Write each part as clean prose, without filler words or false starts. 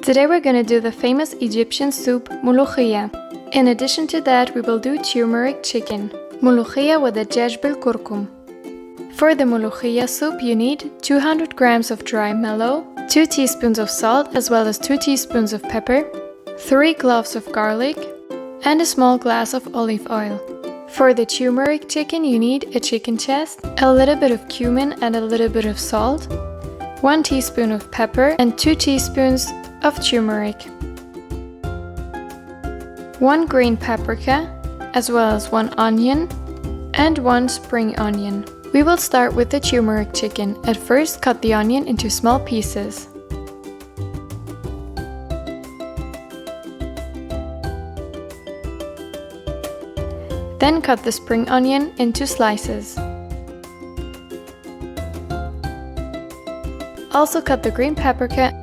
Today we're gonna do the famous Egyptian soup, Mulukhiyah. In addition to that, we will do turmeric chicken, Mulukhiyah with dajaj بالكركم. For the Mulukhiyah soup, you need 200 grams of dry mallow, 2 teaspoons of salt as well as 2 teaspoons of pepper, 3 cloves of garlic, and a small glass of olive oil. For the turmeric chicken, you need a chicken chest, a little bit of cumin and a little bit of salt, 1 teaspoon of pepper and 2 teaspoons of turmeric, 1 green paprika, as well as 1 onion and 1 spring onion. We will start with the turmeric chicken. At first, cut the onion into small pieces. Then cut the spring onion into slices. Also cut the green paprika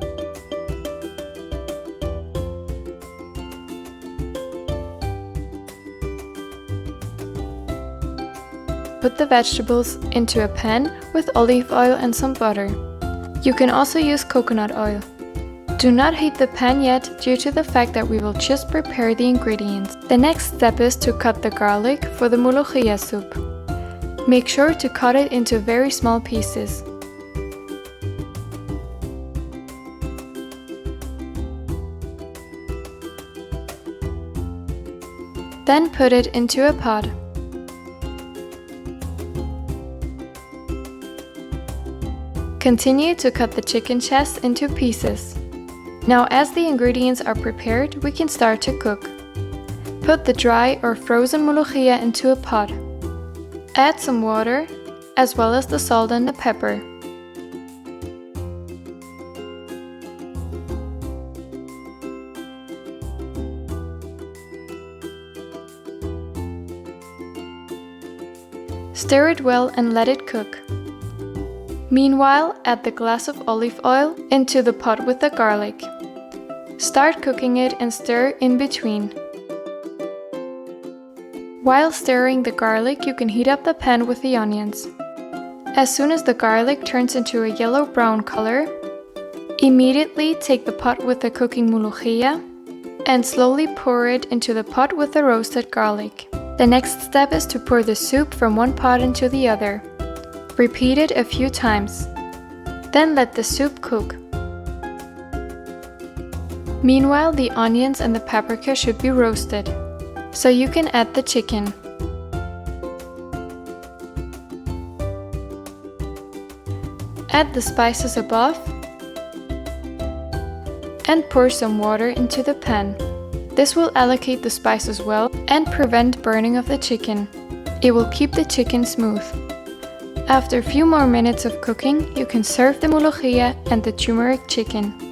Put the vegetables into a pan with olive oil and some butter. You can also use coconut oil. Do not heat the pan yet due to the fact that we will just prepare the ingredients. The next step is to cut the garlic for the Mulukhiyah soup. Make sure to cut it into very small pieces. Then put it into a pot. Continue to cut the chicken chest into pieces. Now as the ingredients are prepared, we can start to cook. Put the dry or frozen Mulukhiyah into a pot. Add some water, as well as the salt and the pepper. Stir it well and let it cook. Meanwhile, add the glass of olive oil into the pot with the garlic. Start cooking it and stir in between. While stirring the garlic, you can heat up the pan with the onions. As soon as the garlic turns into a yellow-brown color, immediately take the pot with the cooking Mulukhiyah and slowly pour it into the pot with the roasted garlic. The next step is to pour the soup from one pot into the other. Repeat it a few times. Then let the soup cook. Meanwhile, the onions and the paprika should be roasted, so you can add the chicken. Add the spices above and pour some water into the pan. This will allocate the spices well and prevent burning of the chicken. It will keep the chicken smooth. After a few more minutes of cooking, you can serve the Mulukhiyah and the turmeric chicken.